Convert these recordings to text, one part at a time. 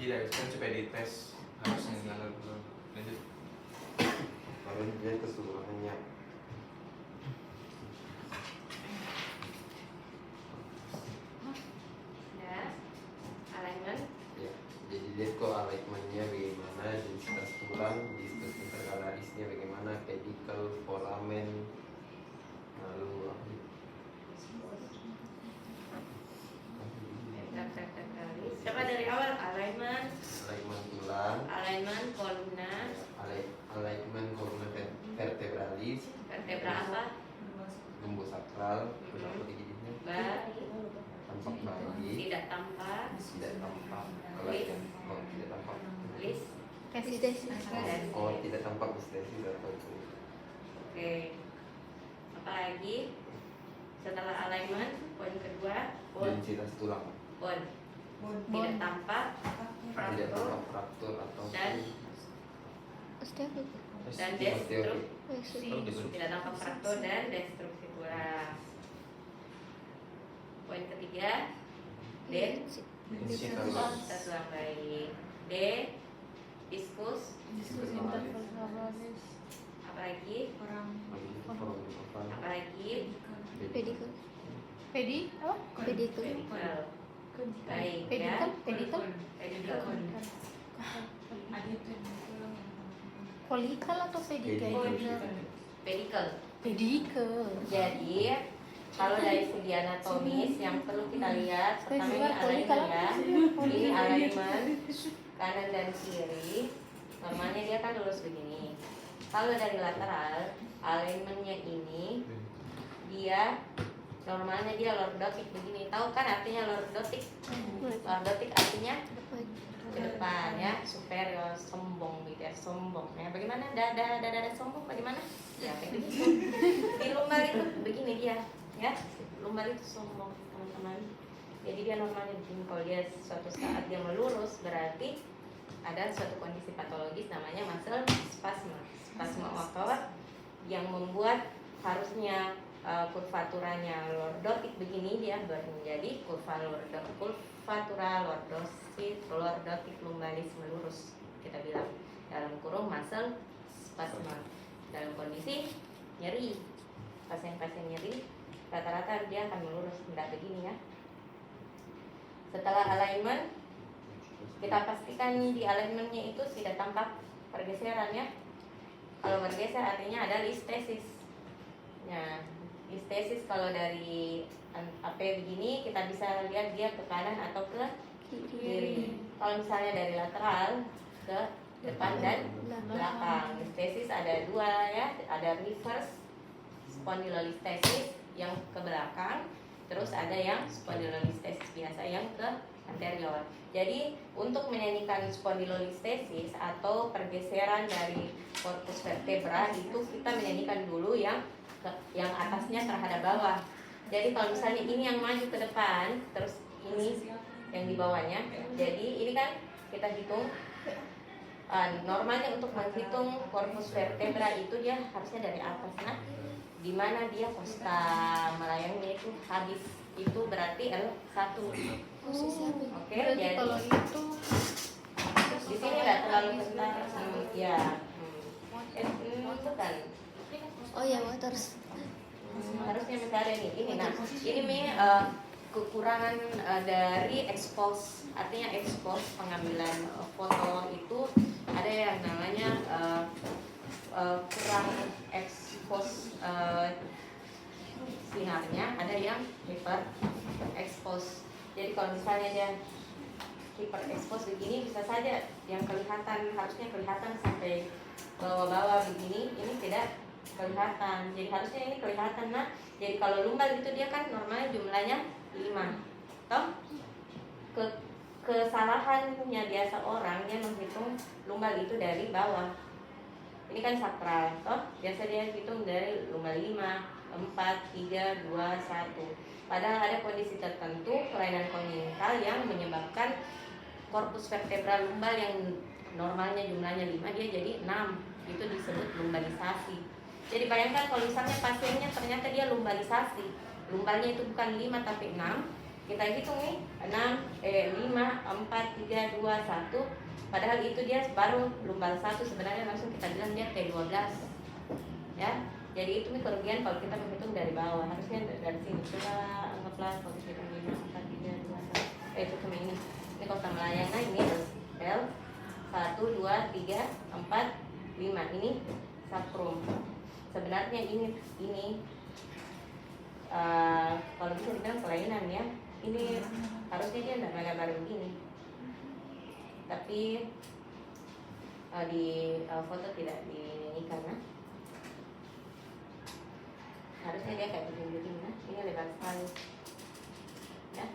Tidak, kan supaya dites harusnya nggak dulu. Lanjut. Kalau dia keseluruhannya. Ya, alignment. Ya, jadi lihat kok alignmentnya bagaimana, densitas tulang, densitas interkalarisnya bagaimana, pedicle, foramen, lalu Intervertebralis. Coba dari awal alignment, alignment tulang, alignment kolumna, alignment columna vertebralis, vertebra apa? lumbus sakral, berapa giginya, tampak bayi, Tidak tampak. tidak tampak, kalau tidak tampak, List. oh tidak tampak histesis atau itu. Oke. Apa lagi? Setelah alignment, poin kedua, bone. Densitas tulang, Bone. Tidak tampak. tidak Fraktur tampak fraktur atau dan osteoid. destruksi. Tidak tampak fraktur dan destruksi tulang. Poin ketiga, Densitas tulang baik. D, diskus. Apa lagi? Apa lagi? Pedicle. Pedicle. Baik ya. Pedicle. Folikal atau pedicle? Pedicle. Pedicle. Jadi kalau dari segi anatomis yang perlu kita lihat pertama ini alignment ya. Ini alignment kanan dan kiri. Normalnya dia kan lurus begini. Kalau dari lateral, alignmentnya ini dia normalnya dia lordotik begini. Tahu kan artinya lordotik? Lordotik artinya ke depan ya, superior, sombong gitu ya, sombong ya. Bagaimana dada sombong bagaimana? Ya kayak begitu. Di lumbar itu begini dia ya, lumbar itu sombong teman-teman. Jadi dia normalnya begini. Kalau dia suatu saat dia melurus berarti ada suatu kondisi patologis namanya muscle spasma, spasma otot yang membuat harusnya kurvaturanya lordotik begini dia menjadi kurvatura lordotik lumbalis melurus, kita bilang dalam kurung muscle spasma. Dalam kondisi nyeri, pasien-pasien nyeri rata-rata dia akan melurus tidak begini ya. Setelah alignment, kita pastikan di alignmentnya itu tidak tampak pergeseran ya. Kalau bergeser artinya ada listesis. Nah, listesis kalau dari AP begini kita bisa lihat dia ke kanan atau ke kiri. Kalau misalnya dari lateral ke depan dan belakang. Listesis ada dua ya, ada reverse spondylolistesis yang ke belakang, terus ada yang spondylolistesis biasa yang ke anterior. Jadi untuk menyanyikan spondylolistesis atau pergeseran dari korpus vertebra itu kita menyanyikan dulu yang atasnya terhadap bawah. Jadi kalau misalnya ini yang maju ke depan, terus ini yang di bawahnya. Jadi ini kan kita hitung normalnya untuk menghitung korpus vertebra itu dia harusnya dari atas. Nah, di mana dia costa melayangnya itu habis itu berarti L1. Oke, jadi kalau itu di sini nggak terlalu kental ya. Itu kan oh ya terus harusnya mencari ini. Nah, ini kekurangan dari expose, artinya expose pengambilan foto itu ada yang namanya kurang expose sinarnya, ada yang hyper expose. Jadi kalau misalnya dia hyper expose begini bisa saja yang kelihatan harusnya kelihatan sampai bawah-bawah begini, ini tidak kelihatan. Jadi harusnya ini kelihatan. Nah, jadi kalau lumbar itu dia kan normalnya jumlahnya 5. Toh kesalahannya biasa orang yang menghitung lumbar itu dari bawah. Ini kan sakral, toh biasa dia hitung dari lumbar 5, 4, 3, 2, 1. Padahal ada kondisi tertentu kelainan kongenital yang menyebabkan korpus vertebra lumbar yang normalnya jumlahnya 5 dia jadi 6. Itu disebut lumbarisasi. Jadi bayangkan kalau misalnya pasiennya ternyata dia lumbarisasi, lumbarnya itu bukan 5 tapi 6, Kita hitung nih 5, 4, 3, 2, 1. Padahal itu dia baru belum balas 1, sebenarnya langsung kita bilang dia P12. Ya. Jadi itu nih kerugian kalau kita menghitung dari bawah. Harusnya dari sini. Coba anggaplah kalau kita hitung 5, 4, 3, 2, 1. Itu ke ini. Ini kota melayang. Nah ini L 1, 2, 3, 4, 5. Ini sakrum. Sebenarnya ini kalau bisa dibilang kelainan ya. Ini harusnya dia nggak gambar begini. Tapi di foto tidak dinyanyikan, nah. Harusnya dia kayak begini, nah. Ini lebar sekali. Ya.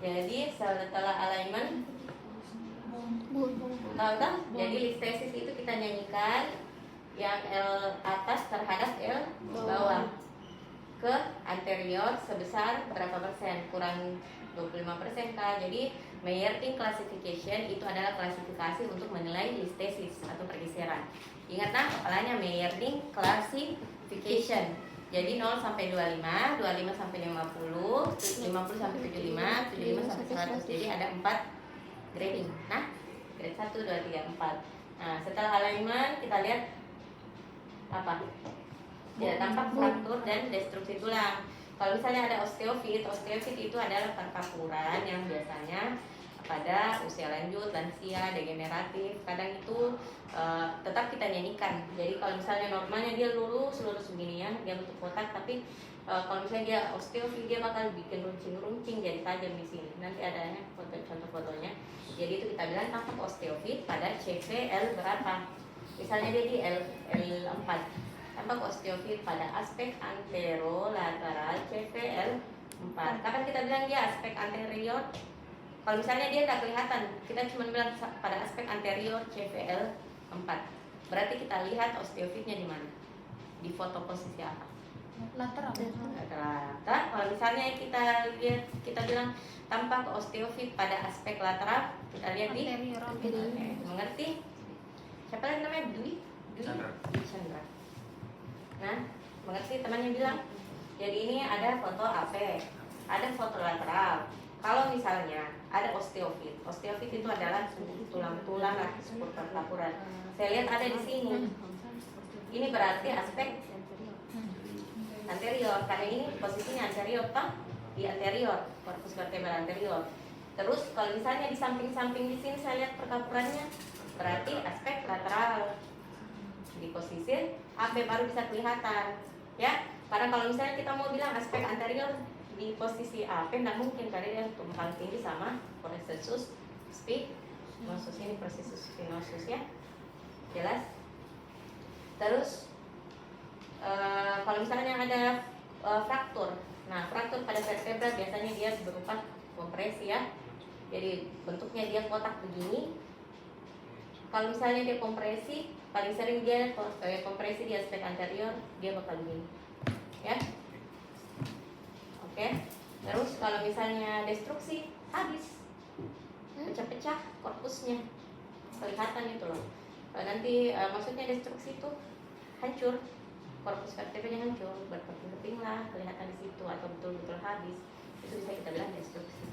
Jadi setelah alignment, tahu kan? Jadi listesis itu kita nyanyikan yang L atas terhadap L bawah ke anterior sebesar berapa persen? Kurang 25% kah? Jadi Meyerting classification itu adalah klasifikasi untuk menilai listesis atau pergeseran. Ingat nah, kepalanya Meyerting classification. Jadi 0 sampai 25, 25 sampai 50, 50 sampai 75, 75 sampai 100. Jadi ada 4 grading. Nah, grade 1, 2, 3, 4. Nah, setelah alignment kita lihat apa? Tidak tampak fraktur dan destruksi tulang. Kalau misalnya ada osteofit itu adalah perkapuran yang biasanya pada usia lanjut, lansia, degeneratif. Kadang itu tetap kita nyanyikan. Jadi kalau misalnya normalnya dia lurus begini ya, dia bentuk kotak, tapi kalau misalnya dia osteofit dia bakal bikin runcing jadi tajam di sini. Nanti ada contoh fotonya. Jadi itu kita bilang tampak osteofit pada CVL berapa? Misalnya dia di L4. Tampak osteofit pada aspek anterolateral CVL 4. Kapan kita bilang dia aspek anterior? Kalau misalnya dia nggak kelihatan, kita cuma bilang pada aspek anterior CVL 4. Berarti kita lihat osteofitnya di mana? Di foto posisi apa? Lateral. Lateral. Kalau misalnya kita lihat, kita bilang tampak osteofit pada aspek lateral, kita lihat di Anterior. mengerti? Siapa lagi namanya? Dwi Chandra. Chandra. Nah, mengerti temannya bilang. Jadi ini ada foto AP, ada foto lateral. Kalau misalnya ada osteofit itu adalah tulang-tulang seperti perkapuran. Saya lihat ada di sini. Ini berarti aspek anterior, karena ini posisinya anterior, toh? Di anterior, korpus vertebral anterior. Terus kalau misalnya di samping-samping di sini saya lihat perkapurannya, berarti aspek lateral. Di posisi AP baru bisa kelihatan, ya. Karena kalau misalnya kita mau bilang aspek anterior di posisi AP nggak mungkin, karena dia tumpang tinggi sama processus spinosus. Ini processus spinosus ya, jelas. Terus kalau misalnya ada fraktur, nah fraktur pada vertebra biasanya dia berupa kompresi ya. Jadi bentuknya dia kotak begini. Kalau misalnya dia kompresi, paling sering dia kompresi di aspek anterior, dia bakal begini, ya. Oke. Terus kalau misalnya destruksi, habis, pecah-pecah korpusnya, kelihatan itu loh. Nanti maksudnya destruksi itu hancur, korpus vertebranya hancur, berkeping-keping lah, kelihatan di situ, atau betul-betul habis, itu bisa kita bilang destruksi.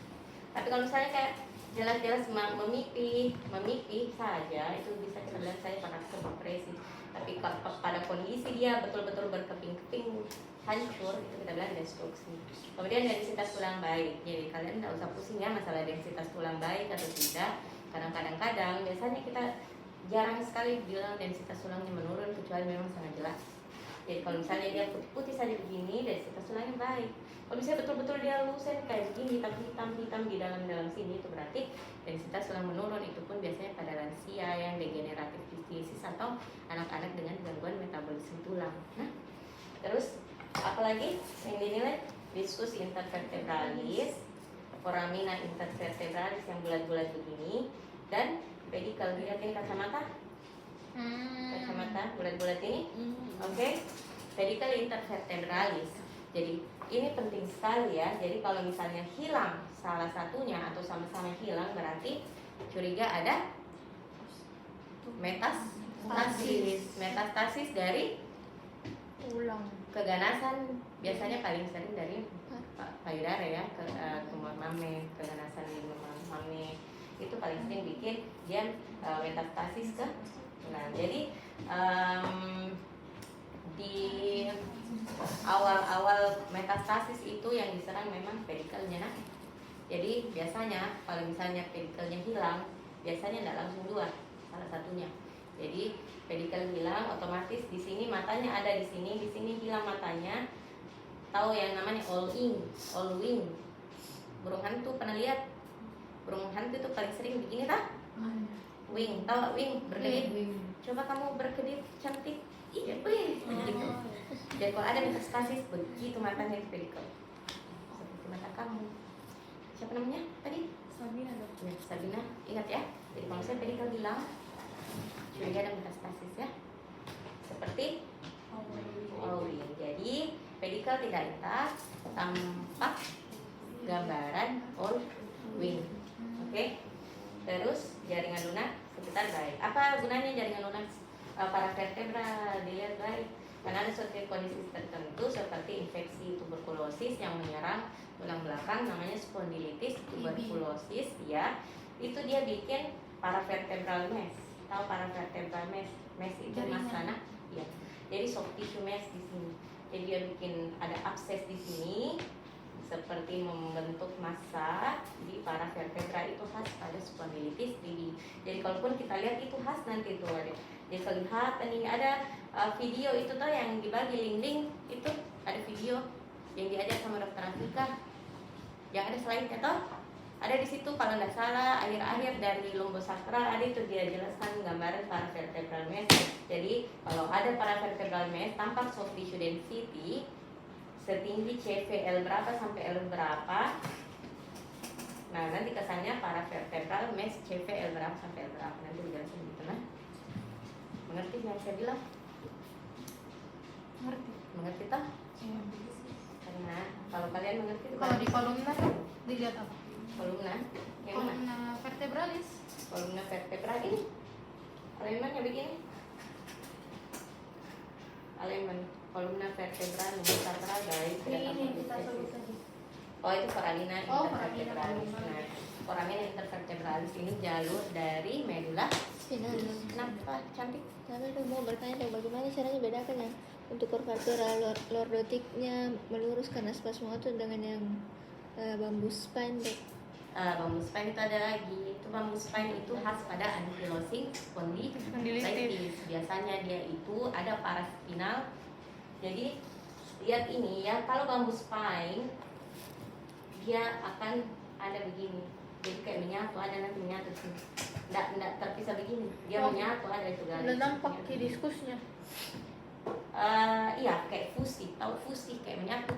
Tapi kalau misalnya kayak jelas-jelas memipih saja, itu bisa kita bilang saya pada kompresi. Tapi pada kondisi dia betul-betul berkeping-keping hancur, itu kita bilang destruksi. Kemudian densitas tulang baik. Jadi kalian tidak usah pusing ya masalah densitas tulang baik atau tidak. Karena kadang-kadang biasanya kita jarang sekali bilang densitas tulangnya menurun kecuali memang sangat jelas. Jadi kalau misalnya dia putih-putih saja begini, densitas tulangnya baik. Kalau misalnya betul-betul dia lusen kayak begini, hitam di dalam sini, itu berarti densitas tulang menurun. Itu pun biasanya pada lansia yang degeneratif disease atau anak-anak dengan gangguan metabolisme tulang. Nah, terus apalagi yang dinilai? Diskus intervertebralis, foramina intervertebralis yang bulat-bulat begini, dan pedicle. Lihat ini kacamata bulat-bulat ini. Oke. Pedicle intervertebralis. Jadi ini penting sekali ya. Jadi kalau misalnya hilang salah satunya atau sama-sama hilang, berarti curiga ada metastasis dari Tulang. keganasan, biasanya paling sering dari payudara bicara ya, tumor mame, keganasan di mame itu paling sering bikin dia metastasis ke tulang. Jadi di awal-awal metastasis itu yang diserang memang pedikelnya. Nah, jadi biasanya kalau misalnya pedikelnya hilang, biasanya tidak langsung dua, salah satunya. Jadi pedikel hilang, otomatis di sini matanya ada di sini hilang matanya. Tahu yang namanya all wing. Burung hantu pernah lihat? Burung hantu itu paling sering begini tak? Wing, tahu gak wing? Berkedip. Coba kamu berkedip cantik. Iya, wing. Begitu. Jadi kalau ada metastasis begitu matanya itu pedikel. Seperti mata kamu. Siapa namanya tadi? Sabina dok. Ya, Sabina. Ingat ya. Jadi kalau saya pedikel hilang, curiga ada metastasis ya. Seperti all wing. Jadi pedikel tidak lintas, tampak gambaran all wing. Oke. Terus jaringan lunak sekitar baik. Apa gunanya jaringan lunak? Para vertebra dilihat baik. Karena ada suatu kondisi tertentu seperti infeksi tuberkulosis yang menyerang tulang belakang, namanya spondilitis tuberkulosis ya. Itu dia bikin paravertebral mass. Tahu paravertebral mass? Mass itu mas sana. Ya. Jadi soft tissue mass di sini. Jadi dia bikin ada abses di sini seperti membentuk massa di paravertebra, itu khas pada spondilitis TB. Jadi kalaupun kita lihat itu khas nanti tuh ada. Jadi kalau lihat ini ada video itu tuh yang dibagi link itu ada video yang diajar sama dokter Afika. Yang ada slide-nya toh ada di situ kalau nggak salah akhir-akhir dari lumbosakral ada itu dia jelaskan gambaran paravertebral mass. Jadi kalau ada paravertebral mass tampak soft tissue density setinggi CVL berapa sampai L berapa. Nah nanti kesannya paravertebral mass CVL berapa sampai L berapa nanti dijelasin gitu nah. Mengerti yang saya bilang? Mengerti toh? Iya. Karena kalau kalian mengerti Kalau di kolumna dilihat apa? kolumna yang mana? Kolumna vertebralis. Kolumna vertebral ini alignmentnya begini. Alignment kolumna vertebral lumbosakral baik Ini kita sebut tadi. oh itu foramina Oh, intervertebralis. foramina. Nah, foramina intervertebralis ini jalur dari medula Spinalis. kenapa cantik? Tapi aku mau bertanya dong, bagaimana caranya bedakan yang untuk curvatura lordotiknya melurus karena spasmotus dengan yang bambu spine dok? Bambu spine itu ada lagi. Itu bambu spine itu khas pada ankylosing spondylitis. Biasanya dia itu ada paraspinal. Jadi lihat ini ya, kalau bambu spine dia akan ada begini. Jadi kayak menyatu, ada nanti menyatu sini. Nggak terpisah begini. Dia menyatu ada itu garis. Udah nampak diskusnya. Iya kayak fusi, tahu fusi kayak menyatu.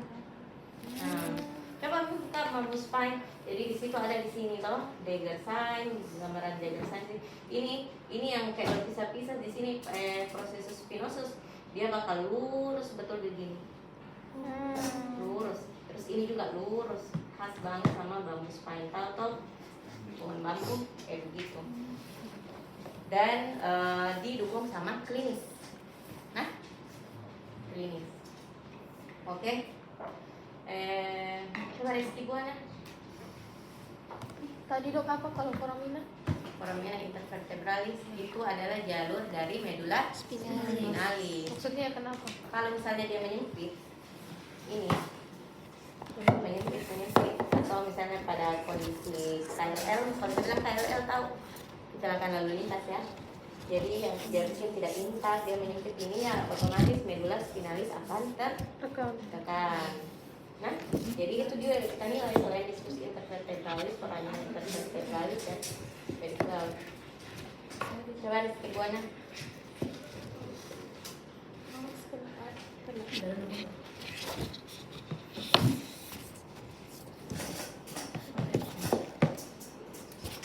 Nah, coba buka bambu spine. Jadi di situ ada di sini toh dagger sign, gambaran dagger sign. Ini yang kayak berpisah-pisah di sini proses spinosus. Dia bakal lurus betul begini. Lurus. Terus ini juga lurus. Khas banget sama bambu spine. Tahu toh pohon bambu kayak begitu. Dan didukung sama klinis. Nah, klinis. Oke. Coba Rizky buahnya. Tadi dok apa kalau foramina? Foramina intervertebralis itu adalah jalur dari medula spinalis. Maksudnya kenapa? Kalau misalnya dia menyempit, ini menyempit, atau misalnya pada kondisi KLL, kalau kita bilang KLL tahu kecelakaan lalu lintas ya. Jadi yang seharusnya tidak lintas dia menyempit ini ya otomatis medula spinalis akan tertekan. Nah, jadi itu juga kita nilai selain diskusi intervertebralis, foramina intervertebralis dan pedikel. Coba Rizky buahnya.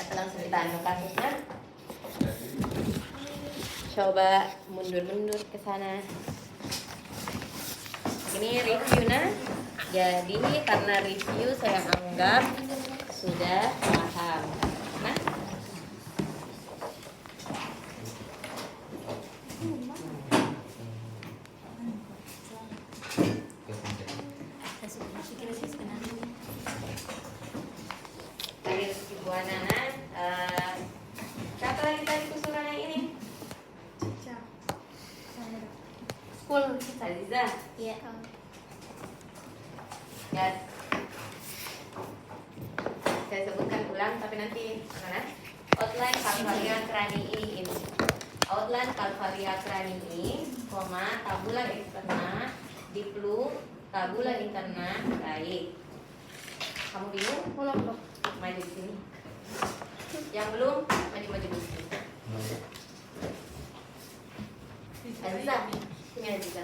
Atau langsung kita anu kasusnya. Coba mundur-mundur ke sana. Ini reviewnya. Jadi karena review saya anggap sudah paham. Nah, Wanana. Siapa lagi tadi kusuran yang ini? School. Aziza. Iya. Yes. Saya sebutkan ulang tapi nanti mana? Outline Calvaria cranii ini. Outline Calvaria cranii, koma tabula externa, diplu tabula interna. Baik. Kamu bingung? Ulang dong. Maju di sini. Yang belum maju-maju di sini. Aziza, sini Aziza.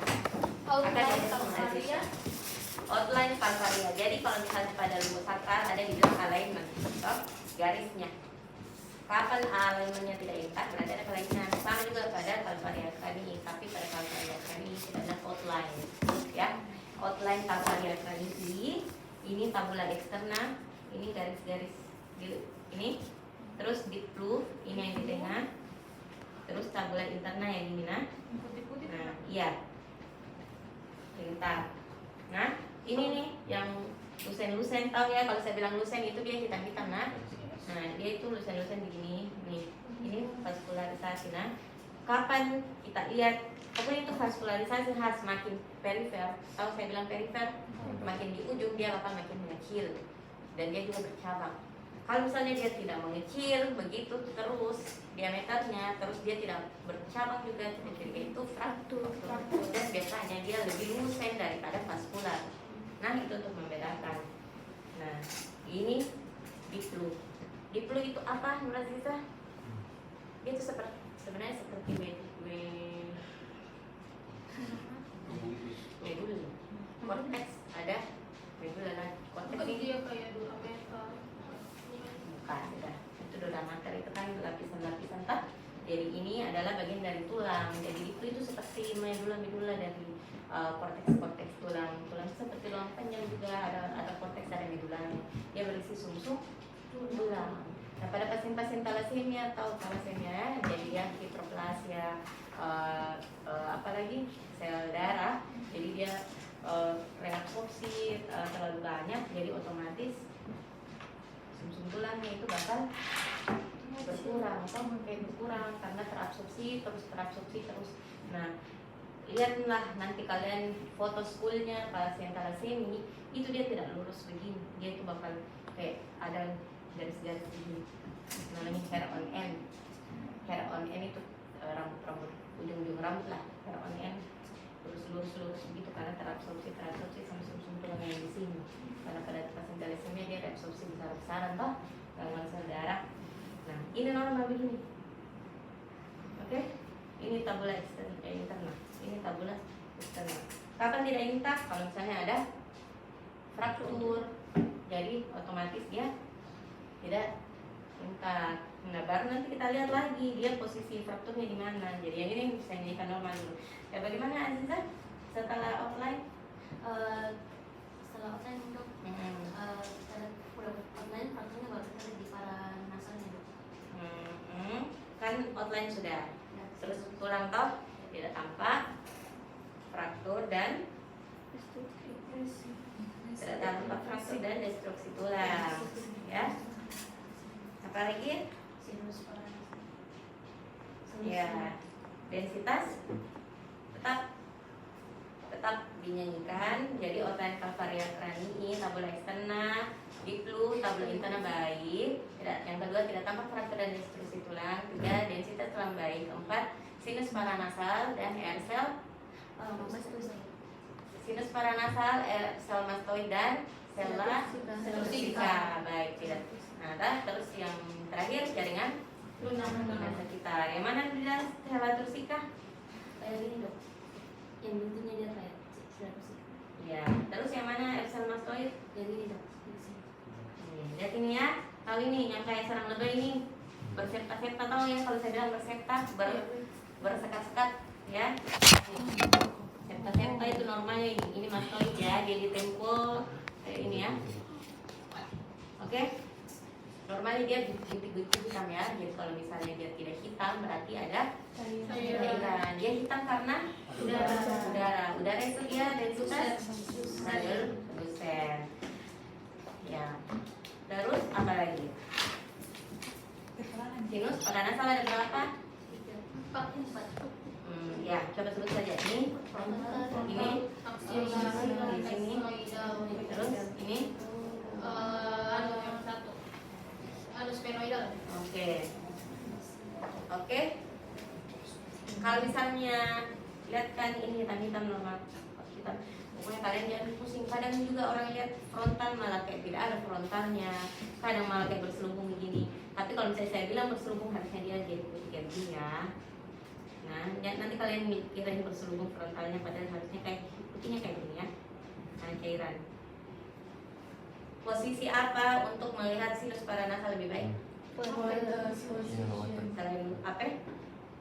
Outline Calvaria. Outline Calvaria. Jadi kalau misalnya pada rumus sakral ada dibilang alignment, toh garisnya. Kapan alignmentnya tidak intak berarti ada kelainan. Sama juga pada Calvaria cranii, tapi pada Calvaria cranii tidak ada outline, ya. Outline Calvaria cranii ini tabula externa, ini garis-garis ini, terus diplu ini yang di tengah, terus tabula interna yang di mana? Putih-putih. Nah, iya. Pintar. Nah, ini nih yang lusen-lusen, tahu ya kalau saya bilang lusen itu dia hitam-hitam, nah. Nah, dia itu lusen-lusen begini, nih. Ini vaskularisasi. Nah, kapan kita lihat pokoknya itu vaskularisasi khas makin perifer. Tahu saya bilang perifer, makin di ujung dia bakal makin mengecil dan dia juga bercabang. Kalau misalnya dia tidak mengecil begitu terus diameternya, terus dia tidak bercabang juga, ketika itu fraktur dan biasanya dia lebih lusen daripada vaskular. Nah, itu untuk membedakan. Nah, ini diplu. Diplu itu apa, Nur Aziza? Dia itu sebenarnya seperti medula. Cortex ada medula lah. Cortex Oh, ini dia kayak dua meter. bukan, udah. Itu dua mater itu kan lapisan-lapisan tak. Jadi ini adalah bagian dari tulang. Jadi itu seperti medula dari korteks tulang seperti tulang panjang juga ada korteks, ada medulanya. Dia berisi sumsum tulang. Nah, pada pasien-pasien talasemia atau talasemia jadi dia hiperplasia, apalagi sel darah, jadi dia reabsorpsi terlalu banyak, jadi otomatis sumsum tulangnya itu bakal berkurang karena terabsorpsi terus. Nah, lihatlah nanti kalian foto schoolnya pasien talasemi itu dia tidak lurus begini, dia itu bakal kayak ada garis-garis begini, namanya hair on end itu rambut ujung rambut lah, hair on end lurus begitu karena terabsorpsi sama sumsum tulang yang di sini. Karena pada pasien talasemi dia reabsorpsi besar-besaran toh gangguan sel darah. Nah, ini normal begini. Oke? Ini tabula interna. Ini tabula externa. Kapan tidak intak? Kalau misalnya ada fraktur, jadi otomatis dia tidak intak. Nah, baru nanti kita lihat lagi dia posisi frakturnya di mana. Jadi yang ini bisa jadikan normal dulu. Ya, bagaimana Aziza setelah offline? Setelah outline untuk outline frakturnya baru kita lihat di para nasalnya, Dok. Kan outline sudah. Terus tulang toh tidak tampak, fraktur dan tidak tampak fraktur dan destruksi tulang, ya. Apa lagi? Sinus paranoid. Ya, densitas tetap dinyanyikan. Jadi outline Calvaria cranii, tabula externa, diplu, tabula interna baik. Yang kedua tidak tampak fraktur dan destruksi tulang. Tiga, densitas tulang baik. Keempat, sinus paranasal dan air sel sinus paranasal, air sel mastoid dan sella tursika. Baik, tidak. Nah, terus yang terakhir jaringan lunas sekitar. Yang mana di dalam sella tursika? Kayak gini, Dok. Yang bentuknya dia kayak tursika. Ya, terus yang mana air sel mastoid? Yang gini, Dok. Di sini. Lihat ini ya, tahu ini yang kayak serang lebah ini bersepta-septa, tahu ya kalau saya bilang bersepta, bersekat-sekat ya. Septa-septa itu normalnya ini mastoid ya, dia ditempel kayak ini ya. Oke, normalnya dia bintik-bintik hitam ya. Jadi kalau misalnya dia tidak hitam berarti ada cairan. Dia hitam karena udara itu dia densitas lusen. Ya. Terus apa lagi? pada nasal ada berapa? 4. Ya, coba sebut saja. Ini, ini, di sini, terus ini. Yang satu. Sphenoidal. Oke. Oke. Kalau misalnya lihat kan ini hitam-hitam normal hitam. Pokoknya kalian jangan pusing. Kadang juga orang lihat frontal malah kayak tidak ada frontalnya. Kadang malah kayak berselubung begini. Tapi kalau misalnya saya bilang berselubung harusnya dia jadi putih kayak begini ya. Nah, nanti kalian kira ini berselubung frontalnya padahal harusnya kayak putihnya kayak gini ya. Nah, cairan. Posisi apa untuk melihat sinus paranasal lebih baik? Selain apa?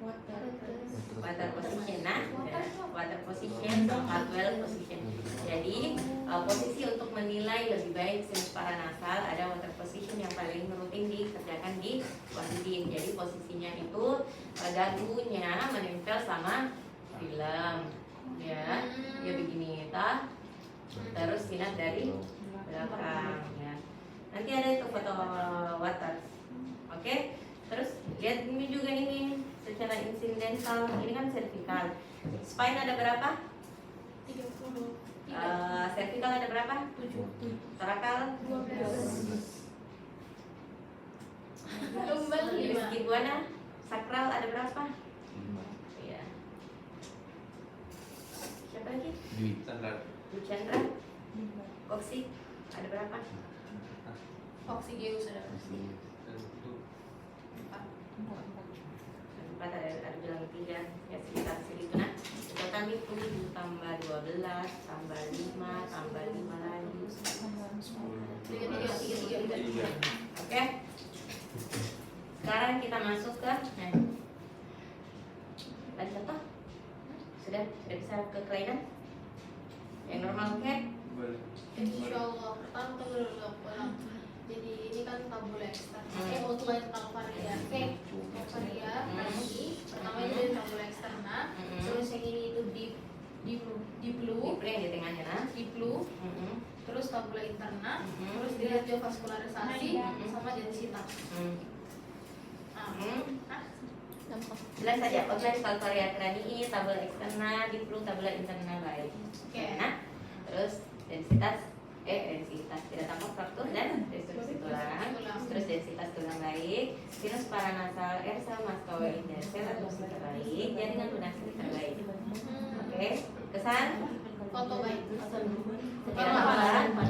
Water position. Nah, water position, Hartwell position. Jadi posisi untuk menilai lebih baik sinus paranasal ada water position yang paling rutin dikerjakan di Washington. Jadi posisinya itu dagunya menempel sama film, ya, ya begini, terus sinar dari belakang, ya. Nanti ada itu foto water. Oke, terus lihat ini juga ini secara insidental, ini kan cervical. Spine ada berapa? 30. Cervical ada berapa? 7. Torakal 12. Lumbal 5. Iguana, sakral ada berapa? Iya. Siapa lagi? Dwi. Standar. Chandra, Oksi ada berapa? Oksigeus ada. Empat ada bilang 3 ya sekitar segitu. Nah, total itu 7 tambah 12 tambah 5 tambah 5 lagi. Oke. Sekarang kita masuk ke tadi contoh. Sudah bisa ke kelainan yang normal, oke? Insyaallah. Pertama kita ulang. Jadi ini kan tabula eksterna. Multiple kalvaria. Kalvaria kaki. Pertama itu dari tabula eksterna. Terus yang ini itu di blue. Yang di tengahnya nah. Di blue. Terus tabula interna. Terus dilihat juga vaskularisasi sama densitas. Jelas saja outline kalvaria cranii, tabula externa, di blue, tabula interna baik. Oke. Nah, terus densitas tidak tampak fraktur dan destruksi tulang. Terus densitas tulang baik, sinus paranasal ersa mastoid desel atau baik, jaringan lunas terbaik. Oke, kesan Foto baik. tidak tampak,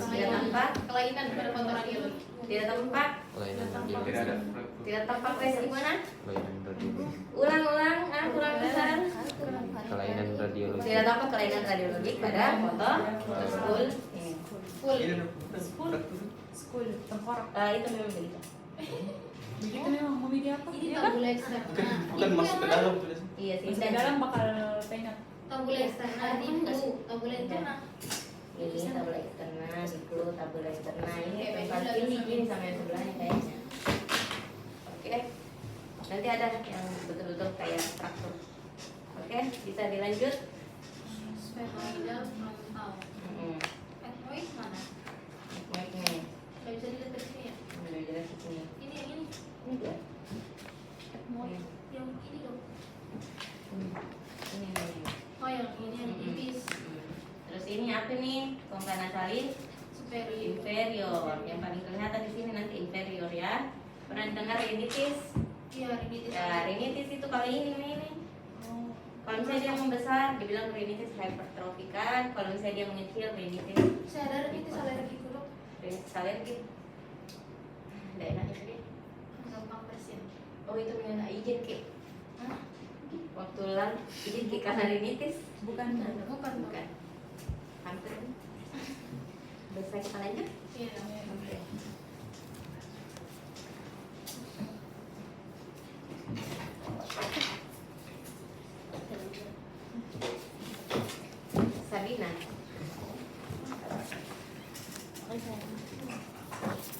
Tidak tampak kelainan pada foto radiologi. tidak tampak, Kelainan Tidak ada fraktur. tidak tampak res gimana? kelainan radiologi. Ulang-ulang, kurang besar. Kelainan radiologi. Tidak tampak kelainan radiologik pada foto school ini. Full. Tidak ada fraktur. School, tengkorak. Itu memang begitu. Begitu memang mau video apa? Ini Iya kan? tabula eksterna. Bukan masuk ke dalam tulis. Iya sih. Masuk ke dalam bakal penat. Tabula eksterna di blue. Tabula interna. Ini tabula externa, diklu, tabula externa. Ini tempat ini gini sama yang sebelahnya kayaknya. Oke. Nanti ada yang betul-betul kayak traktor. Oke, bisa dilanjut. Sphenoidal frontal. Ethmoid mana? Baik nih. Gak bisa dilihat dari sini ya? Udah jelas di sini. Ini yang ini. Ini dia. Ethmoid. Yang ini dong. Ini. Oh yang ini yang tipis. Terus ini apa nih? Kongka nasalis Superior. inferior. Yang paling kelihatan di sini nanti inferior ya. Pernah dengar rinitis? Iya rinitis. Ya, rinitis itu kalau ini. Kalau misalnya dia membesar, dibilang rinitis hypertrofikan. Kalau misalnya dia mengecil, rinitis Saya ada rinitis alergi dulu. alergi. Tidak enak ya dia. Gampang bersin. Oh itu minta izin ki. Waktu lang izin ki karena rinitis. Bukan. Bukan. Hampir. Bisa kita lanjut? Iya. Oke. Sabina.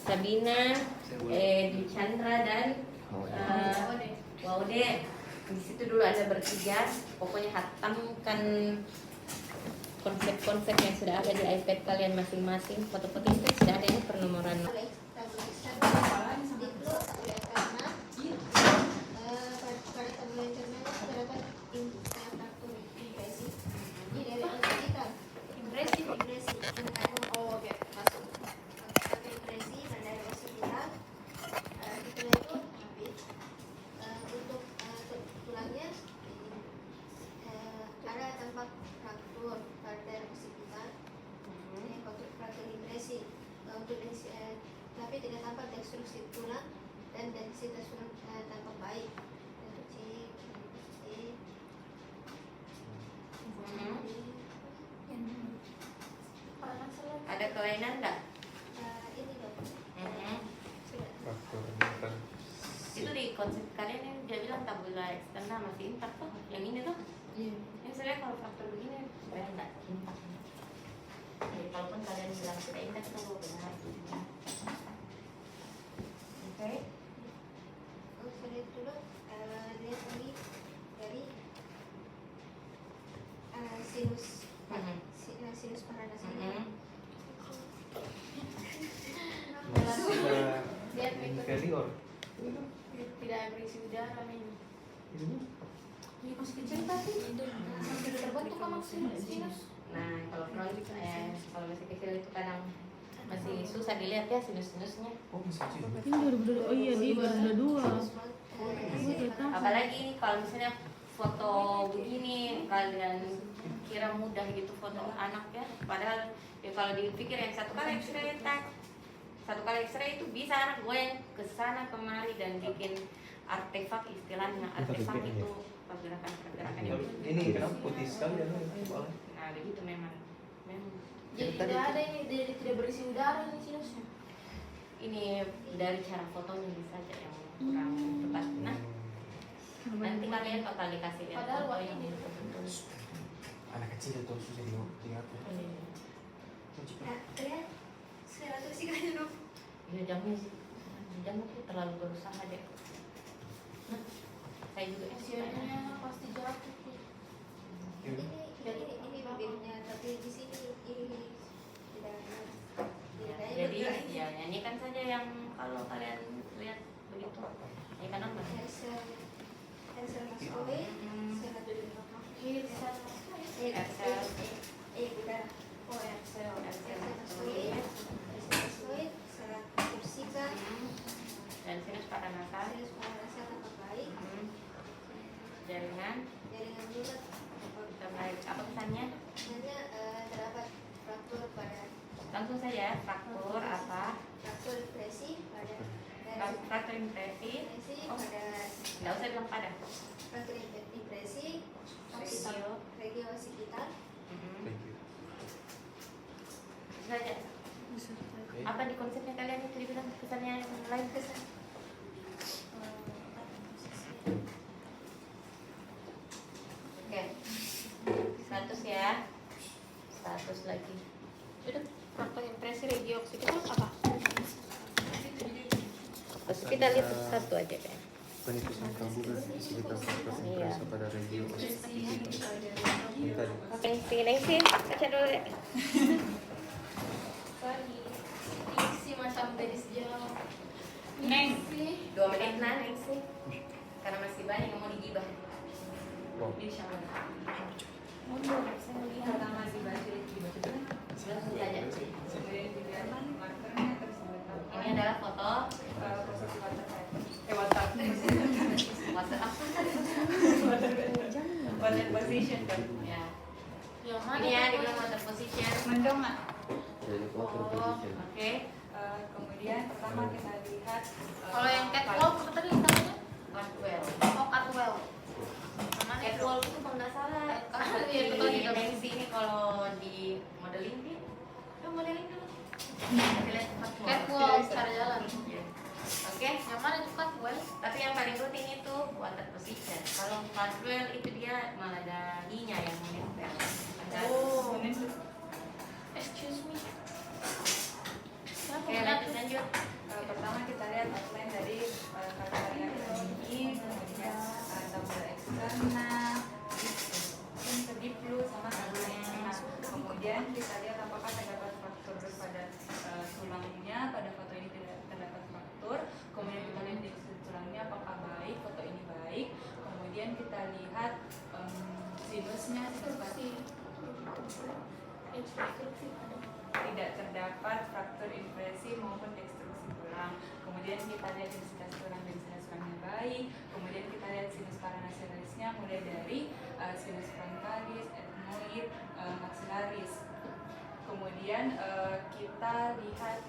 Sabina, Chandra dan Waude. Di situ dulu ada bertiga. Pokoknya hatamkan konsep-konsep yang sudah ada di iPad kalian masing-masing. Foto-foto itu sudah ada ini pernomoran. Tabula eksterna. Di blue tabula eksterna. tapi tidak tampak destruksi tulang dan densitas tulang tampak baik. Cek. Ada kelainan nggak? Ini dok. Sudah. Faktornya kan Itu di konsep kalian yang dia bilang tabula externa masih intact tuh, yang ini tuh. Yang sebenarnya kalau faktor begini sebenarnya nggak intact. Jadi kalaupun kalian bilang tidak intact tuh benar. Oke. Sudah itu dok. Lihat lagi dari sinus sinus paranasanya. Lihat itu inferior. tidak berisi udara ini. Ini masih kecil tapi Masih terbentuk kan maksudnya sinus. Nah, kalau kalau masih kecil itu kadang masih susah dilihat ya sinus-sinusnya. Oh, bisa sih. ini 2022. Oh iya, di 2022. Apalagi ini kalau misalnya foto begini kalian kira mudah gitu foto anak ya, padahal ya kalau dipikir yang satu kali X-ray itu bisa anak goyang ke sana kemari dan bikin artefak, istilahnya artefak itu pergerakan yang Ini kenapa putih sekali ya? nah begitu memang Jadi tidak ada ini, tidak berisi udara ini sinusnya. ini dari cara fotonya bisa saja yang kurang tepat. Nah nanti kalian bakal dikasih lihat Padahal foto waktu yang ini betul-betul. Anak kecil itu susah diatur. Lihat. Saya atur sih kan dok. Ya jamnya tuh terlalu berusaha deh. Nah, saya juga Hasilnya pasti jatuh. Ini bibirnya, tapi di sini ini tidak ada. jadi ya nyanyikan saja yang kalau kalian lihat begitu. Ini kan normal. Hansel mastoid, sangat bukan. Oh, Excel. Mastoid, sangat bersihkan, Dan sinus paranasal. sinus paranasal tampak baik, Jaringan juga terbaik. Apa pesannya? hanya terdapat fraktur pada Langsung saja fraktur apa? fraktur depresi pada Fraktur impresi. pada Nggak usah bilang pada. fraktur depresi Regio. regio occipital. Bisa saja. Apa di konsepnya kalian itu dibilang kesannya yang lain kesan? Oke. 100 ya. 100 lagi. Itu faktor impresi regio occipital apa? Terus kita lihat satu aja kan. Penitisan kambuh fasilitas Iya. pada regio Ini tadi. Oke, sini baca dulu ya. Isi macam dari sejauh. Neng. 2 menit nah sih. Karena masih banyak yang mau digibah. Oh. Insyaallah. Mundur, saya melihat pertama dibaca langsung saja. Ini adalah foto WhatsApp. Water position kan. Ya. Yang mana? Ini ya dibilang water position. Mendongak. Jadi water Oh, position. oke. Kemudian pertama kita lihat Kalau yang catwalk apa tadi namanya? Catwell. Oh, catwell. Yang mana itu? Catwalk itu kalau nggak salah Iya, itu tadi di dimensi ini kalau di modeling nih. Modeling dulu. Kita lihat Catwalk cara jalan. Ya. Oke. Yang mana itu catwell? Tapi yang paling rutin itu water position. Kalau catwell itu dia malah ada i-nya yang menempel. Ada. Oh, excuse me. Oke, lanjut. pertama kita lihat outline dari kata-kata yang ini, kemudian tabula externa, diplu sama tabula. Kemudian kita lihat apakah terdapat fraktur pada tulangnya. Pada foto ini tidak terdapat fraktur. Kemudian kita lihat di tulangnya apakah baik, foto ini baik. Kemudian kita lihat sinusnya, sinus pasti tidak terdapat fraktur impresi maupun destruksi tulang. Kemudian kita lihat densitas tulang dan sinus tulangnya baik. Kemudian kita lihat sinus paranasalisnya mulai dari sinus frontalis, ethmoid, maxillaris. Kemudian kita lihat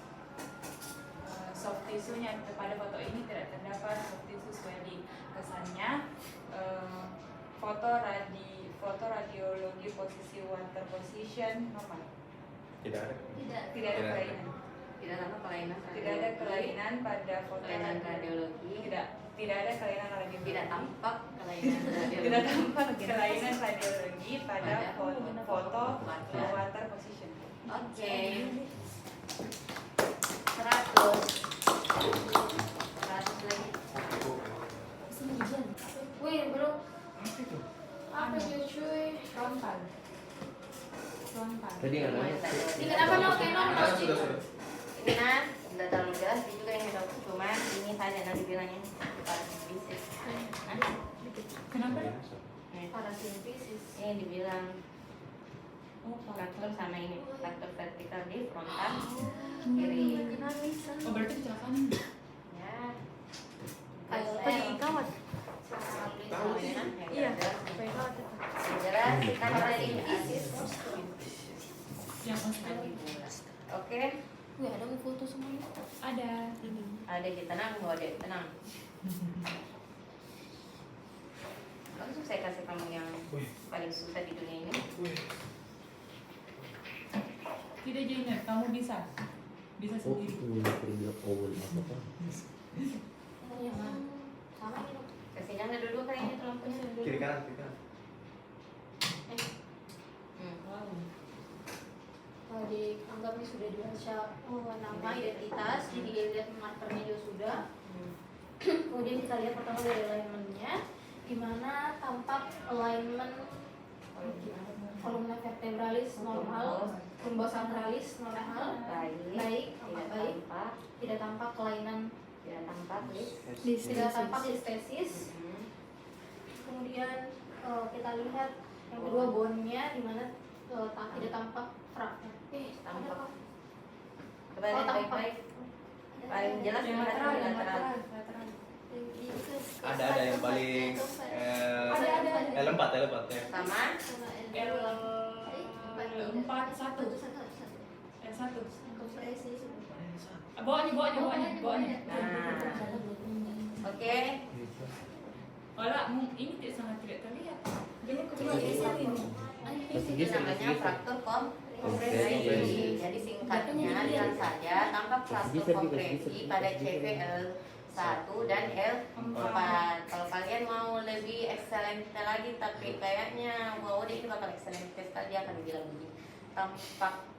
soft tissue-nya. Pada foto ini tidak terdapat soft tissue wedding. Kesannya foto radiologi posisi water position normal. Tidak ada. Tidak ada kelainan. Tidak ada kelainan. Tidak ada kelainan pada foto Kelainan radiologi. Tidak ada kelainan radiologi. Tidak tampak kelainan radiologi. Tidak tampak kelainan radiologi pada foto water position. Oke. 100 lagi. Wih, bro. Apa dia cuy? Frontal. Tadi nggak ada. Ini kenapa no Canon? Sudah. Ini kan udah terlalu jelas, dia juga yang dok. Cuman ini saja nanti bilangnya parasintesis. Kenapa? Parasintesis. Ini dibilang fraktur sama ini fraktur vertikal di frontal kiri. Oh berarti kecelakaan. Ya. Pergi kawat. Iya. Jelas kita parasintesis. Yang Oke. Wih, ada mau foto semuanya. ada. Ada di tenang, bawa deh tenang. Langsung saya kasih kamu yang paling susah di dunia ini. Tidak Jainer, kamu bisa sendiri. Yang mana? Sama ini dong. Kasih jangan dulu kayaknya tuh lampunya. Kiri kanan. Dianggapnya sudah dibaca nama identitas, jadi dilihat markernya juga sudah. Kemudian kita lihat pertama dari alignment-nya, di mana tampak alignment kolumna vertebralis normal, lumbosakralis normal, baik, tidak tampak kelainan, tidak tampak listesis. Kemudian kita lihat yang kedua bone-nya, di mana tidak tampak fragmen. Tampak. Coba lihat baik-baik. Paling jelas Yang mana lateral, tuh yang lateral. lateral. Ada yang paling L4 ya. Sama. L4 1. L1. Bawahnya. Oke. Olah, ini sangat tidak terlihat. Itu namanya fraktur kompresi. Jadi singkatnya lihat saja tampak fraktur kompresi pada CVL1 dan L4. Kalau kalian mau lebih ekscelente lagi, tapi kayaknya wow dia bakal ekscelente sekali, dia akan bilang begini. Tampak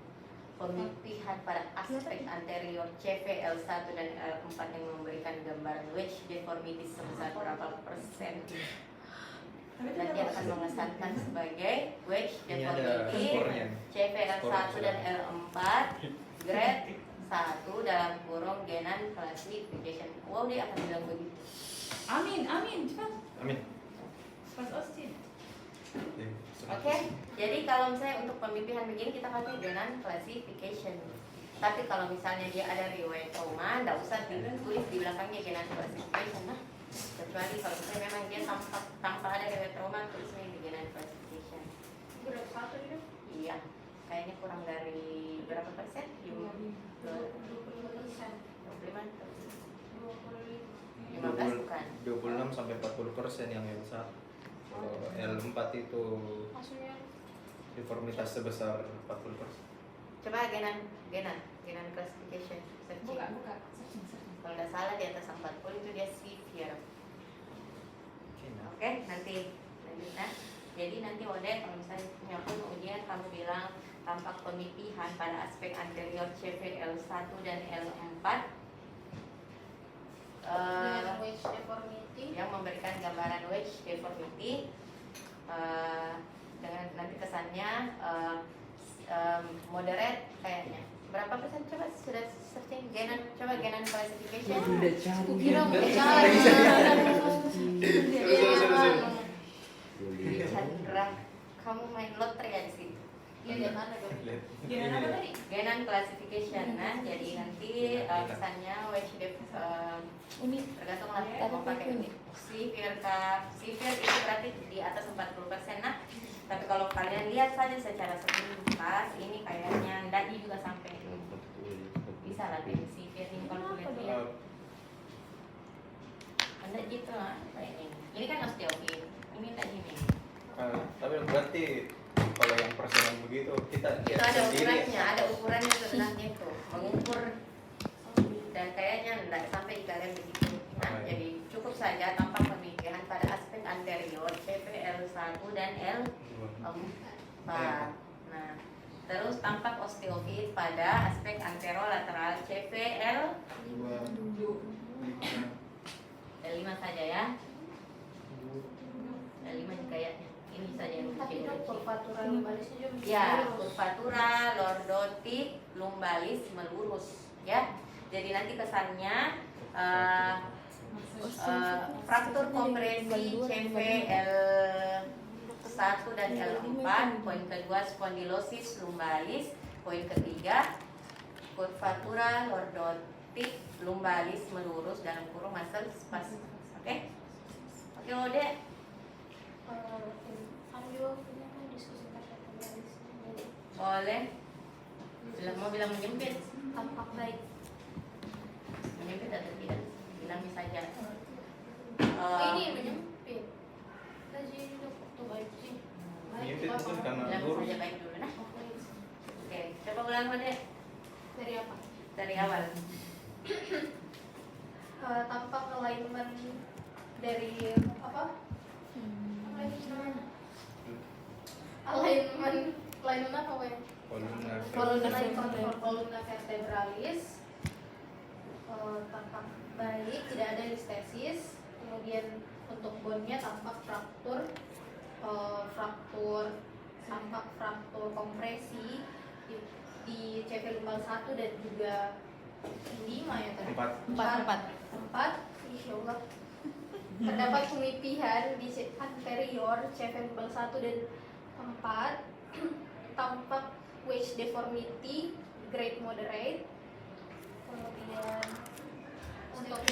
pemipihan pada aspek anterior CVL1 dan L4 yang memberikan gambaran wedge deformity sebesar berapa persen. Dan dia akan mengesankan sebagai wedge deformity CVL1 dan L4 grade 1 dalam kurung Genan classification. Wow, dia akan bilang begitu. Amin, cepat. Amin. Pas Austin. Oke, jadi kalau misalnya untuk pemipihan begini kita pakai Genan classification. Tapi kalau misalnya dia ada riwayat trauma, nggak usah ditulis di belakangnya Genan classification, nah. Kecuali kalau misalnya memang dia tanpa ada riwayat trauma, tulisnya di Genan classification. Berapa satu itu? Iya, kayaknya kurang dari berapa persen? 25 bukan? 26 sampai 40% yang L1. Kalau L4 itu Maksudnya deformitas sebesar 40%. Coba Genan classification searching. Buka. Kalau nggak salah di atas 40 itu dia severe. Oke, nanti lanjut nah. Jadi nanti Ode kalau misalnya pun ujian kamu bilang tampak pemipihan pada aspek anterior CVL1 dan L4 dengan wedge deformity. yang memberikan gambaran wedge deformity dengan nanti kesannya moderate kayaknya. Berapa persen coba sudah searching Genan classification? Kira mau cari. Chandra, kamu main lotre ya di situ? Iya, mana dong? Gimana apa tadi? Genan classification, nah jadi nanti kesannya wedge Ini tergantung lah mau pakai ini. Severe itu berarti di atas 40%, nah. Tapi kalau kalian lihat saja secara sepintas, ini kayaknya ndadi juga sampai bisa lah, Anda gitu lah kayak ini. Ini kan osteoid. Ini enggak gini. Tapi berarti kalau yang persenan begitu kita Itu lihat ada sendiri. ukurannya, ada ukurannya sebenarnya itu. Mengukur dan kayaknya enggak sampai kalian begitu. Nah, Oh, iya. jadi cukup saja tampak pemikiran pada aspek anterior CPL1 dan L4. Nah, terus tampak osteoid pada aspek anterolateral CPL L5 saja ya. L5 kayaknya. Ini saja yang Tapi kecil. dok, kurvatura lumbalisnya juga Ya, melurus. kurvatura lordotik lumbalis melurus ya. Jadi nanti kesannya fraktur kompresi CVL1 dan L4, poin kedua spondylosis lumbalis, poin ketiga kurvatura lordotik lumbalis melurus dalam kurung muscle spasm. Oke? Oke, Ode. Kami juga punya kan diskusi terkait lumbalisme. Boleh. Mau bilang menjepit? Tampak baik. Menjepit atau tidak? Bilang saja. Ini menyempit. Gaji ini dok, tuh baik sih. Menyempit mungkin karena Bilang lurus. saja baik dulu nah. Oke, coba ulang Ode Dari apa? dari awal. Tampak alignment dari apa? Alignment apa ya? Columna vertebralis tampak baik, tidak ada listesis. Kemudian untuk bone-nya tampak tampak fraktur kompresi di CV lumbal 1 dan juga 5 ya tadi. 4. Insya Allah. Terdapat pemipihan di anterior CV lumbal 1 dan 4. Tampak wedge deformity grade moderate. Kemudian untuk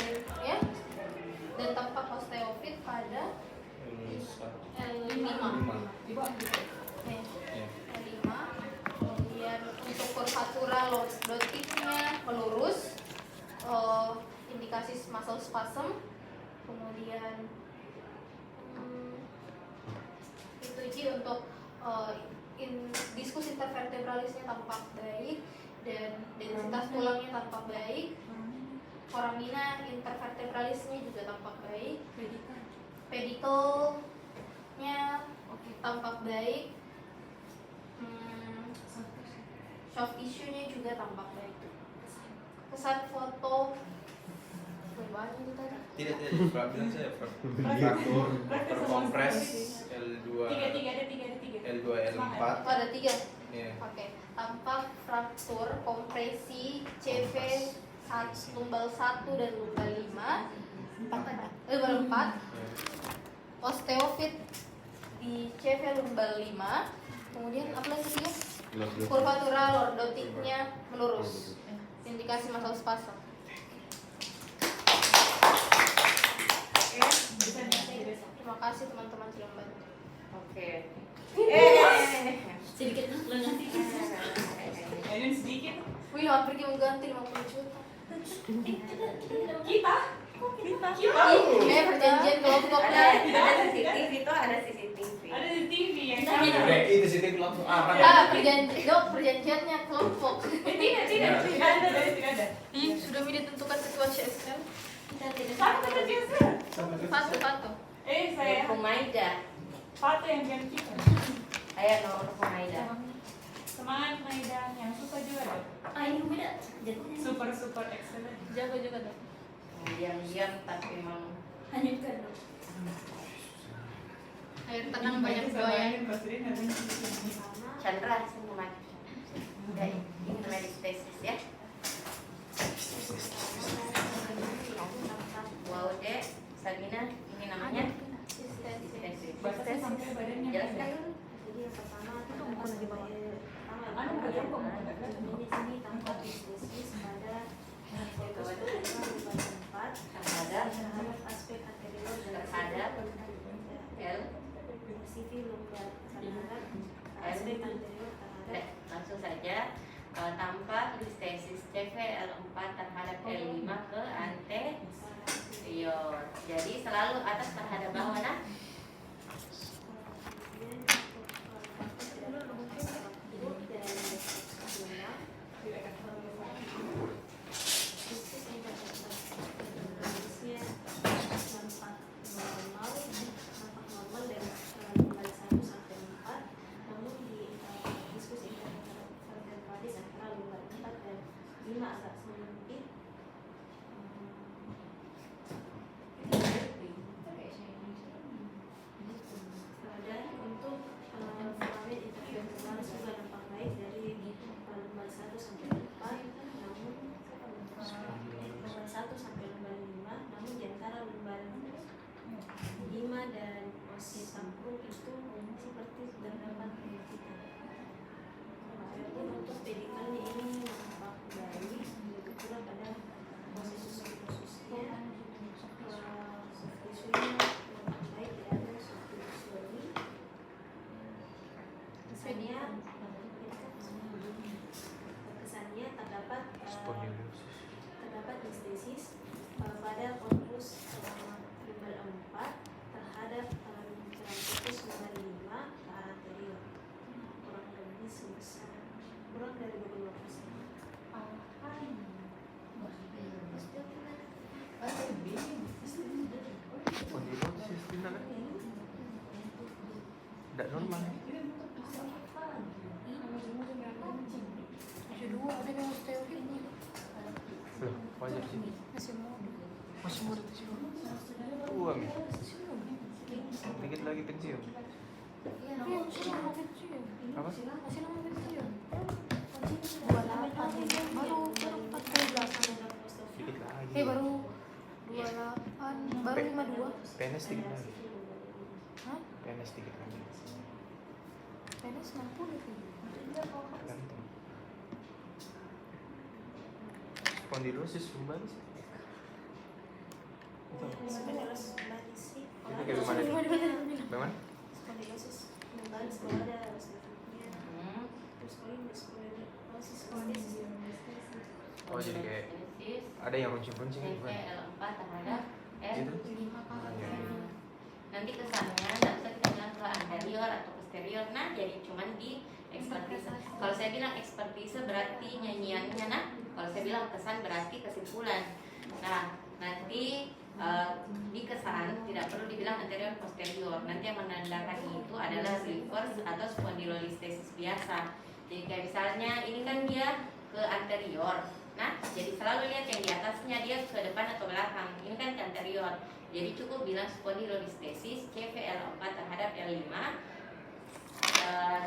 ya, dan tampak osteofit pada L5. Ya. L5. Kemudian untuk kurvatura lordotiknya melurus, indikasi muscle spasm. Kemudian itu Ji untuk diskus intervertebralisnya tampak baik dan densitas tulangnya tampak baik. Foramina intervertebralisnya juga tampak baik. Pedikelnya tampak baik. Soft tissue-nya juga tampak baik. Kesan foto banyak itu tadi. Tidak, Pak bilang saya fraktur terkompres L2 L2 L4. Oh, ada 3. Ya. Oke, tampak fraktur kompresi CV lumbal 1 dan lumbal 5. Lumbal 4. Osteofit di CV lumbal 5. Kemudian apa lagi sih? Kurvatura lordotiknya melurus. Indikasi muscle spasm. Terima kasih teman-teman sudah membantu. Oke. Sedikit lengan dikit. Ini sedikit. Wih, hampir dia mau ganti 50 juta. Kita. Perjanjian kelompoknya. Ada CCTV itu ada CCTV. Ada di TV yang Itu sih langsung arah. Perjanjiannya kelompok. tidak ada. Ih, sudah ditentukan ketua CSL. Satu saja. Satu. Saya Humaida. Satu yang ganti. Ayo nomor Humaida. Semangat Maida, yang suka juga dong. Ini Humaida. Super excellent. Jago juga dong. Diam-diam tapi mau. Air tenang banyak doyan. Chandra semua. Ya, ini meditesis ya. Wow deh, Sabina, ini namanya asistensi. Batasnya sampai badannya. Jelaskan dulu. Jadi yang pertama itu bukan di bawah Anu badan kok mau di sini tampak distesis pada lumbal 4 terhadap aspek anterior dan Terhadap L. CV lumbal terhadap aspek anterior terhadap Langsung saja tampak listesis CV L4 terhadap L5 ke anterior. Jadi selalu atas terhadap bawah nah. Terdapat histesis pada korpus lumbar 4 terhadap korpus lumbar 5 ke arah anterior, kurang lebih sebesar kurang dari 22%. Tidak normal. Loh, wajar sih. Masih muda sih. Uang ya. Dikit lagi pensiun. Apa? Dikit lagi. Baru 28, baru 52. PNS dikit lagi. Hah? PNS dikit lagi. PNS 60 sih. Gantung. Spondylosis lumbaris. Spondylosis lumbaris sih. Itu kayak gimana? Bagaimana? Spondylosis lumbaris kalau ada osteopedia. Terus spondylosis Oh, jadi kayak ada yang runcing-runcing gitu kan? CVL4 terhadap Gitu? L5. Iya. Nanti kesannya nggak usah kita bilang ke anterior atau posterior, nah jadi cuman di ekspertise. Kalau saya bilang ekspertise berarti nyanyiannya, nah kalau saya bilang kesan berarti kesimpulan. Nah nanti di kesan tidak perlu dibilang anterior posterior. Nanti yang menandakan itu adalah reverse atau spondylolistesis biasa. Jadi kayak misalnya ini kan dia ke anterior. Nah, jadi selalu lihat yang di atasnya dia ke depan atau belakang. Ini kan ke anterior. Jadi cukup bilang spondylolistesis CVL4 terhadap L5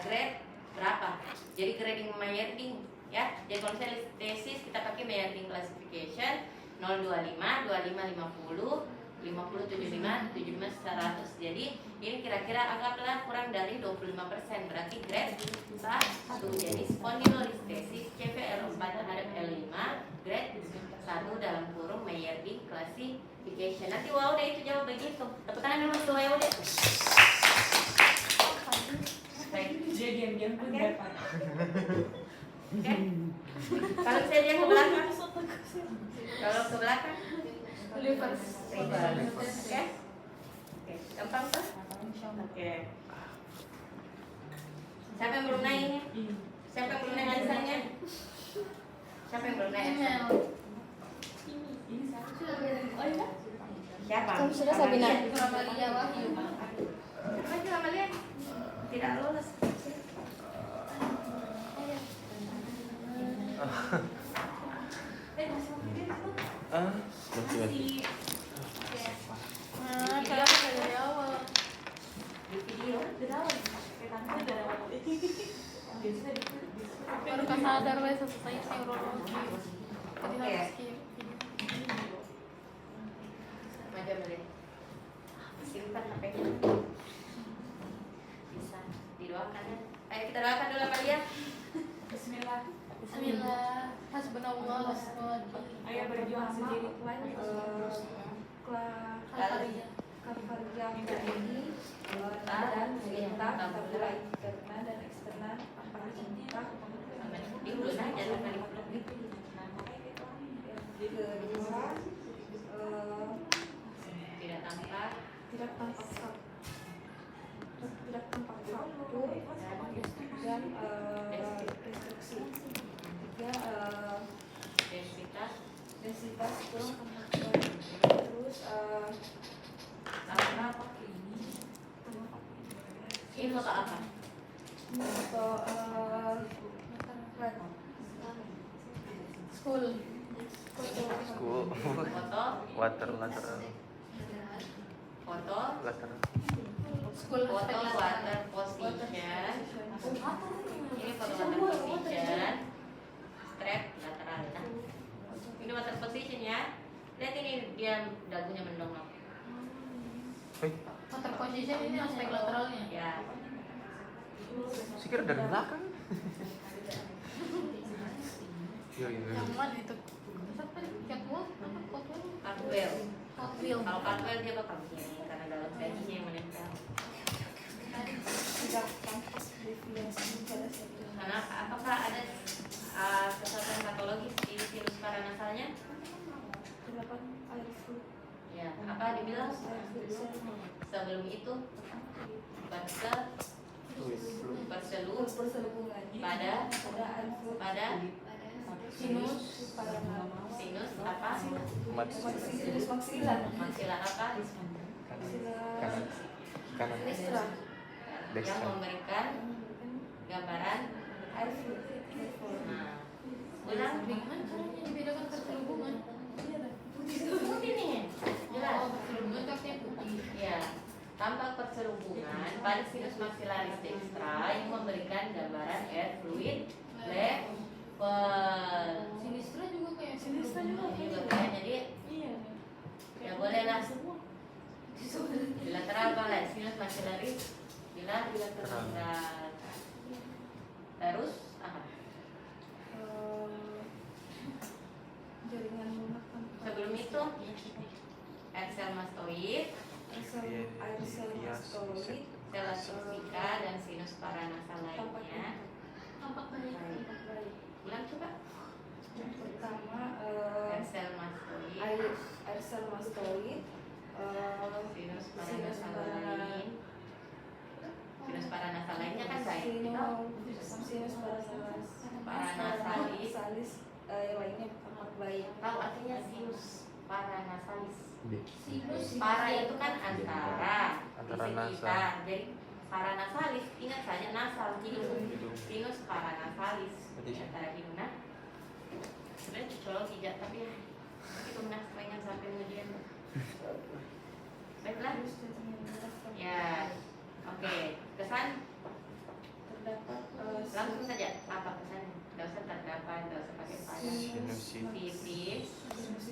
grade berapa? Jadi grading Meyerding ya. Jadi kalau misalnya listesis kita pakai Meyerding classification 025, 25 50, 50 75, 75 100. Jadi ini kira-kira anggaplah kurang dari 25%, berarti grade 1. Jadi spondylolistesis CVL4 terhadap L5 grade 1 dalam kurung Meyerding classification. Nanti wow deh itu jawab begitu. Tepuk tangan dulu untuk wow deh. Dia diam-diam pun Oke. dapat. Oke. Kalau saya dia ke belakang. Kalau ke belakang Reverse. Oke. Oke, gampang tuh? Oke. Siapa yang belum naiknya? Siapa yang belum naik alisannya? Siapa yang belum naik? Siapa? Kamu sudah Sabina? Amalia Wahyu. Maju Amalia. Tidak lulus. Masih. Nah, cara dari awal. Di video Baru kan sadar wes selesai neurologi. Tadi Oke. harus skip. Maju Amalia. Simpan HP-nya. Bisa didoakan ya. Ayo kita doakan dulu Amalia. Bismillah. Bismillah. Hasbunallah wa ni'mal wakil. Ayo berjuang sendiri. Al-Fariya. Kalfaria ini dan perintah tabula interna dan eksterna apa perintah Di dulu nah jangan kali peluk gitu. kedua Tidak Tidak tampak faktur. Tidak tampak faktur dan restriksi. Tiga densitas kurang tampak baik. Terus Karena pakai ini. Ini foto apa? foto school. School. Foto, Water lateral. foto, Lateral. School foto water position. Ini foto water position. Strap lateral ya. Ini water position ya. Lihat ini dia dagunya mendongak. Water position ini aspek lateralnya. Ya. Sikir dari belakang. Iya. Yang mana itu? Apa catwalk? Apa catwalk? Cartwheel. Catwheel. Kalau cartwheel dia bakal begini karena dalam gajinya yang menempel. Tidak tampak deviasi pada satu. Karena apakah ada kesatuan patologis di sinus paranasalnya? Terdapat air fluid. Ya, apa dibilang? Air fluid. Sebelum itu Berselubungan pada air fluid. sinus Sinus apa? sinus maksilar. Maksila apa? Kanan. Kanan. Ekstra. Yang memberikan gambaran. Air fluid. Nah, ulang. Bagaimana caranya dibedakan berselubungan? Putih nih, jelas. Berselubungan kakinya putih. Ya, tampak perselubungan pada sinus maxillaris dextra yang memberikan gambaran air fluid level. Sinistra juga kayak Ini juga kayaknya dia. Iya. Ya boleh lah. Bilateral boleh, sinus maxillaris bilateral. Terus apa? Jaringan lunak tanpa Sebelum itu air sel mastoid, air sel mastoid sel atrofika dan sinus paranasal lainnya. tampak baik. Ulang coba. Yang pertama Air sel mastoid, air sel mastoid, sinus paranasal lain. Sinus paranasal lainnya kan baik. sinus Paranasalis. yang lainnya tampak baik. Tahu artinya sinus paranasalis? Sinus Para itu kan antara di Antara sekitar. Jadi paranasalis ingat saja nasal hidung. Sinus paranasalis di antara hidung. Nah, sebenarnya colok tidak tapi ya itu menak pengen sampai kemudian. Baiklah. Ya, oke. Kesan terdapat langsung saja apa kesannya? Tidak usah terdapat, tidak usah pakai pada. Sinusitis,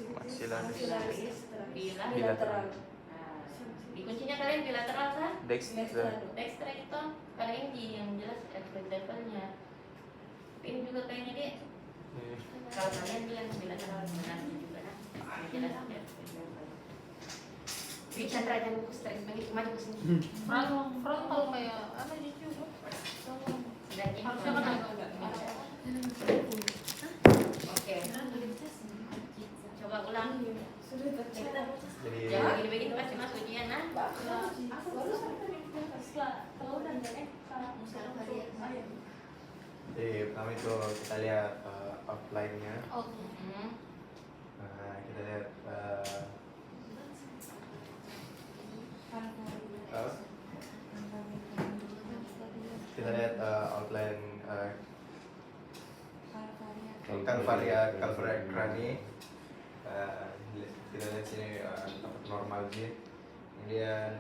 maxillaris, bilateral. Nah, di kuncinya kalian bilateral kan? Dextra. Dextra itu karena ini di yang jelas aspek levelnya. Ini juga kayaknya dia. Kalau kalian bilang bilateral benar juga nah. Ini jelas aspek level. Chandra jangan lupa stres begitu maju ke sini. Frontal kayak apa juga. Dan ini Harusnya kan agak Oke. Coba ulang. sudah tercipta. Jadi Jangan begini-begini pasti masuk ujian nah. Aku baru sampai setelah tahu dan jadi pertama itu kita lihat outline-nya. Hmm. Kita lihat outline Calvaria crani. Kita lihat sini tempat normal sih. Kemudian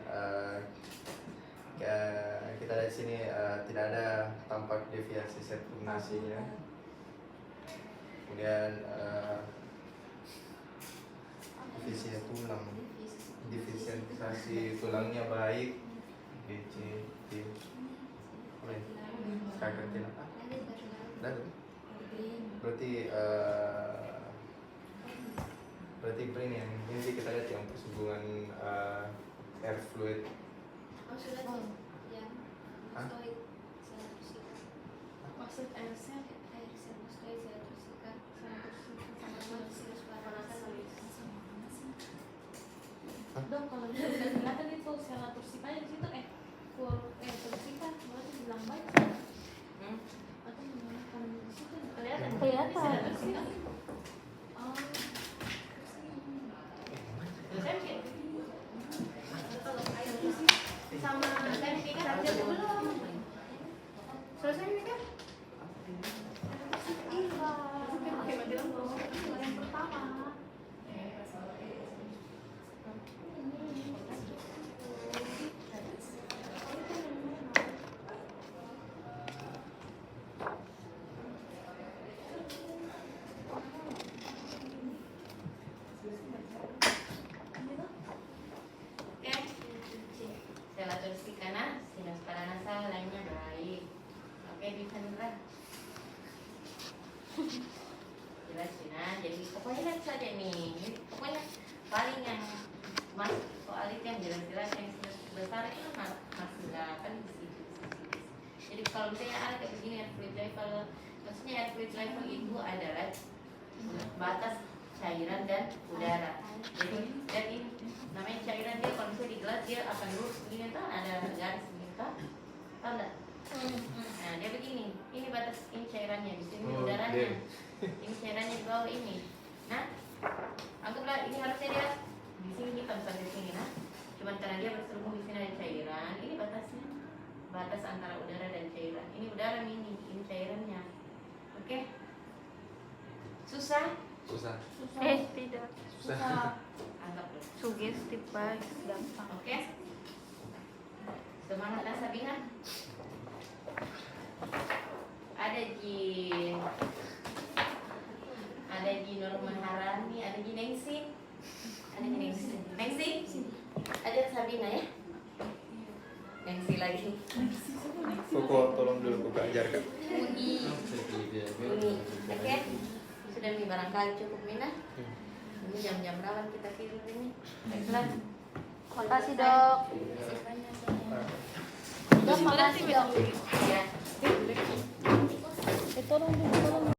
kita lihat sini tidak ada tampak deviasi sirkulasinya. Kemudian divisientisasi tulangnya baik. Kakak apa? Dan berarti brain yang ini kita lihat yang persubungan air fluid. maksud air sel Dok, kalau bisa kelihatan itu sel tursipanya di situ tursika berarti bilang baik. Atau gimana kalau di situ kelihatan? Kelihatan. Sel tursika. Oh. Sama tempe kan aja belum. Selesai ini kan? Yang pertama. Oke, sel tursika sinus pada nasal lainnya baik. Oke, bisa Nura. Jelas nah, jadi pokoknya lihat saja nih. Jadi, pokoknya paling yang masuk soal itu yang jelas-jelas yang besar itu masih kan di situ. Jadi kalau misalnya ada kayak begini air fluid level, maksudnya air fluid level itu adalah batas cairan dan udara. Jadi namanya cairan dia kalau misalnya di gelas dia akan lurus begini tuh ada garis begini tuh, tahu nggak? Nah dia begini, ini batas ini cairannya di sini udaranya, ini cairannya di bawah ini. Nah, anggaplah ini harusnya dia di sini hitam sampai sini, nah, cuman karena dia berserubung di sini ada cairan, ini batasnya, batas antara udara dan cairan. Ini udara ini cairannya, oke? Susah? Susah. Tidak. Susah. Anggap dulu. Sugestif guys, gampang. Oke? Semangat Sabina. Ada Ji Nur Maharani, ada Ji Nengsi. Nengsi. Ada Sabina ya? Nengsi lagi. Koko tolong dulu Koko ajarkan. Uni. Oke? Sudah nih barangkali cukup Mina. Ini jam-jam rawan kita tidur ini. Baiklah. Makasih dok. Dok, makasih dok. Ya. Tolong.